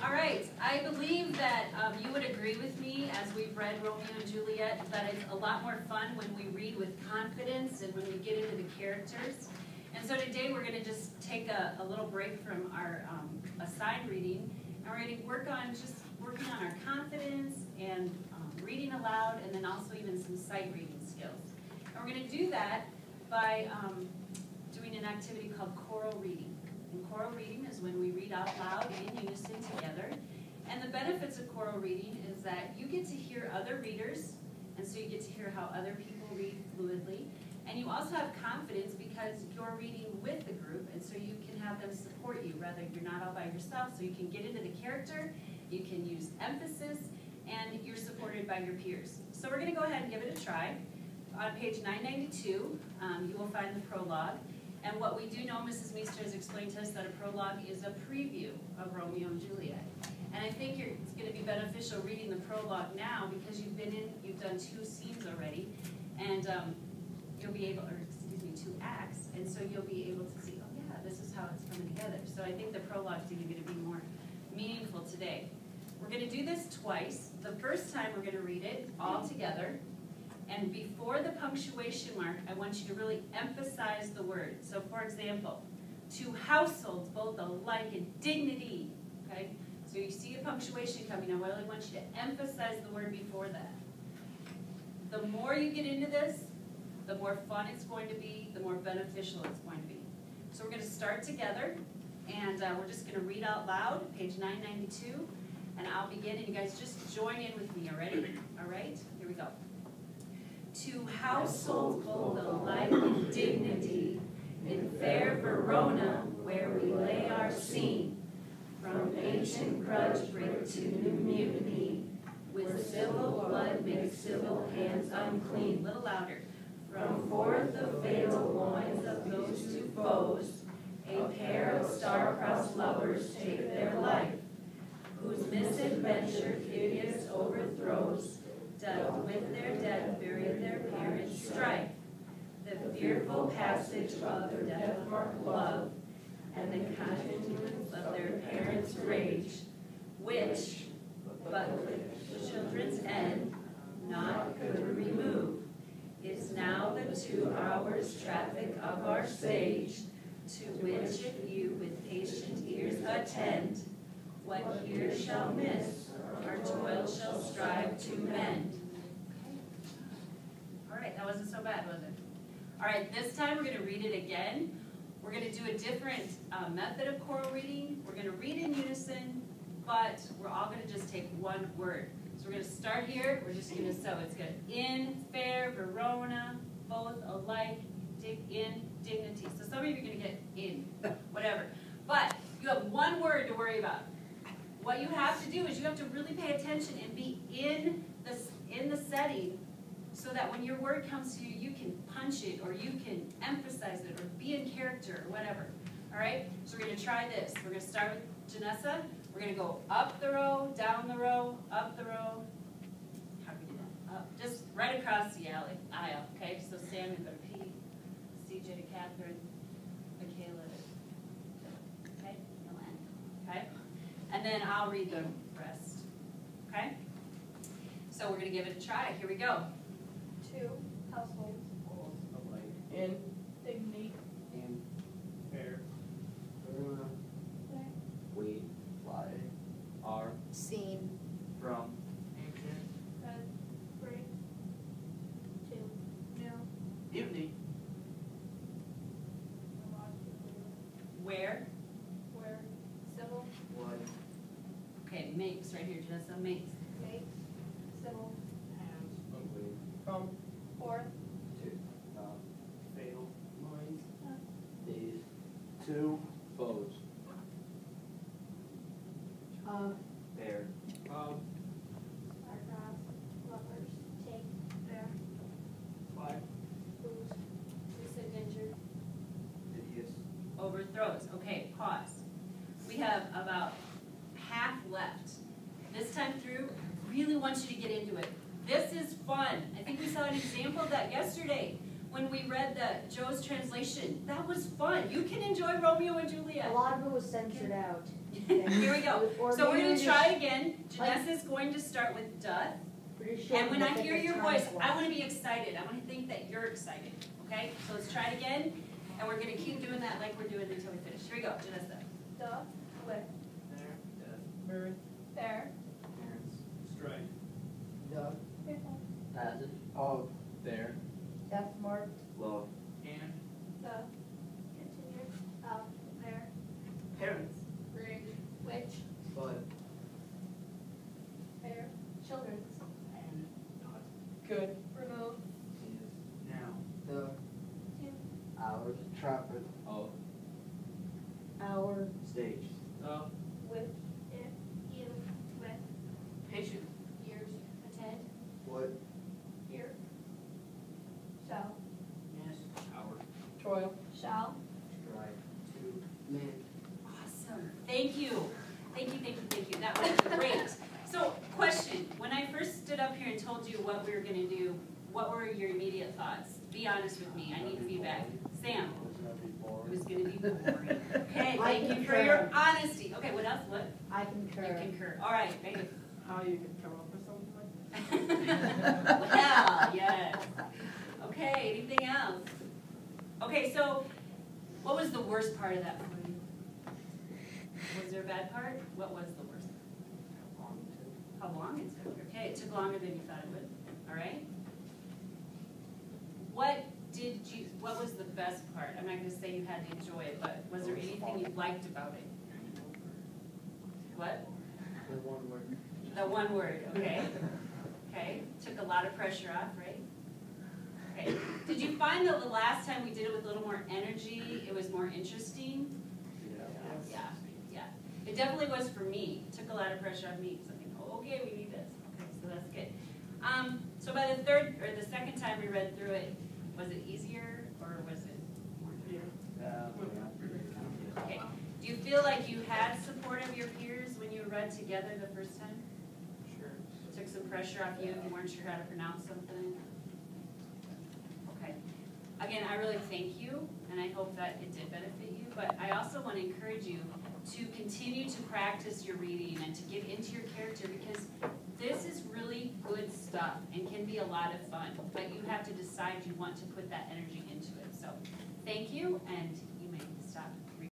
All right, I believe that you would agree with me as we've read Romeo and Juliet that it's a lot more fun when we read with confidence and when we get into the characters. And so today we're going to just take a little break from our assigned reading, and we're going to work on working on our confidence and reading aloud, and then also even some sight reading skills. And we're going to do that by doing an activity called choral reading. And choral reading is when we read out loud in unison together. And the benefits of choral reading is that you get to hear other readers, and so you get to hear how other people read fluidly. And you also have confidence because you're reading with the group, and so you can have them support you, rather you're not all by yourself, so you can get into the character, you can use emphasis, and you're supported by your peers. So we're going to go ahead and give it a try. On page 992, you will find the prologue. And what we do know, Mrs. Meester has explained to us that a prologue is a preview of Romeo and Juliet. And I think it's going to be beneficial reading the prologue now because you've done 2 scenes already, and you'll be able, or excuse me, 2 acts, and so you'll be able to see, oh yeah, this is how it's coming together. So I think the prologue is even going to be more meaningful today. We're going to do this twice. The first time we're going to read it all together. And before the punctuation mark, I want you to really emphasize the word. So for example, 2 households, both alike in dignity. Okay? So you see a punctuation coming, I really want you to emphasize the word before that. The more you get into this, the more fun it's going to be, the more beneficial it's going to be. So we're going to start together, and we're just going to read out loud, page 992, and I'll begin, and you guys just join in with me, already? All right? Here we go. 2 households both alike in dignity, in fair Verona, where we lay our scene, from ancient grudge break to new mutiny, with civil blood make civil hands unclean. A little louder. From forth the fatal loins of those 2 foes, a pair of star-crossed lovers take their life, whose misadventure hideous overthrows, doth with their death bury their parents' strife, the fearful passage of their death-marked love, and the continuance of their parents' rage, which, but the children's end, not could remove, is now the 2 hours' traffic of our sage, to which if you with patient ears attend, what here shall miss, our toil shall strive to mend. All right, that wasn't so bad, was it? All right, this time we're going to read it again. We're going to do a different method of choral reading. We're going to read in unison, but we're all going to just take 1 word. So we're going to start here. We're just going to, so it's good. In, fair, Verona, both alike, in, dignity. So some of you are going to get in, whatever. But you have 1 word to worry about. What you have to do is you have to really pay attention and be in the setting so that when your word comes to you, you can punch it or you can emphasize it or be in character or whatever. All right? So we're going to try this. We're going to start with Janessa. We're going to go up the row, down the row, up the row. How do we do that? Up. Just right across the aisle. Okay? So Sam, go to Pete, CJ to Catherine, Michaela to, okay? Yolanda. Okay? And then I'll read the rest. Okay? So we're going to give it a try. Here we go. 2 households. Alike. In. Dignity. In. Fair. Verona. We fly. Are. Seen. From. Ancient. Red. Break. 2. New. Mutiny. Where? Where. Civil. Blood. Okay, makes right here, Janessa. Makes. Make. Civil. Hands. Unclean. From. Forth. To. Fatal. Minds. Days. 2 foes. Fair. Star-crossed lovers take their 5. whose misadventure Hideous. Overthrows. Okay, pause. We have about half left. This time through, I really want you to get into it. This is fun. I think we saw an example of that yesterday. when we read the Joe's translation. That was fun. You can enjoy Romeo and Juliet. A lot of it was censored out. Here we go. Or So we're maybe going to we try just- again. Janessa's going to start with doth. Pretty sure And when I we'll hear get the your time voice, for I it. want to be excited. I want to think that you're excited. Okay? So let's try it again. And we're going to keep doing that like we're doing until we finish. Here we go, Janessa. The, with, There. Death. Birth, there, Parents. strife, The fearful, Passage. Of. There. death marked. Love. and the, continued, of, there, Parents. bring, which, But. fair, children's, and Not. good, remove, Is. now, The. to, Hours. Trumpet. Of. Our Stage. the, with, if, you, with, patient, years, attend, What. here, shall, yes, Hour. toil, shall, Strive. To. Man. Awesome. Thank you. Thank you, thank you, thank you. That was great. So, question. When I first stood up here and told you what we were going to do, what were your immediate thoughts? Be honest with me. I need feedback. Sam. It was going to be boring. Okay, I thank you for concur. your honesty. Okay, what else? What? I You concur. concur. All right, thank you. how you can come up with something like that. Well, yes. Okay, anything else? Okay, so what was the worst part of that for you? Was there a bad part? What was the worst? How long it took? Okay, it took longer than you thought it would. All right. What was the best part? I'm not going to say you had to enjoy it, but was there anything you liked about it? What? The one word. The one word, okay. Okay, took a lot of pressure off, right? Okay. Did you find that the last time we did it with a little more energy, it was more interesting? Yeah. Yeah. It definitely was for me. It took a lot of pressure off me because I think, oh, okay, we need this. Okay, so that's good. So by the third or the second time we read through it, was it easier or was it more difficult? Okay. Do you feel like you had support of your peers when you read together the first time? Sure. Took some pressure off you if you weren't sure how to pronounce something? Okay. Again, I really thank you, and I hope that it did benefit you, but I also want to encourage you to continue to practice your reading and to get into your character because this is really good stuff and can be a lot of fun, but you have to decide you want to put that energy into it. So thank you, and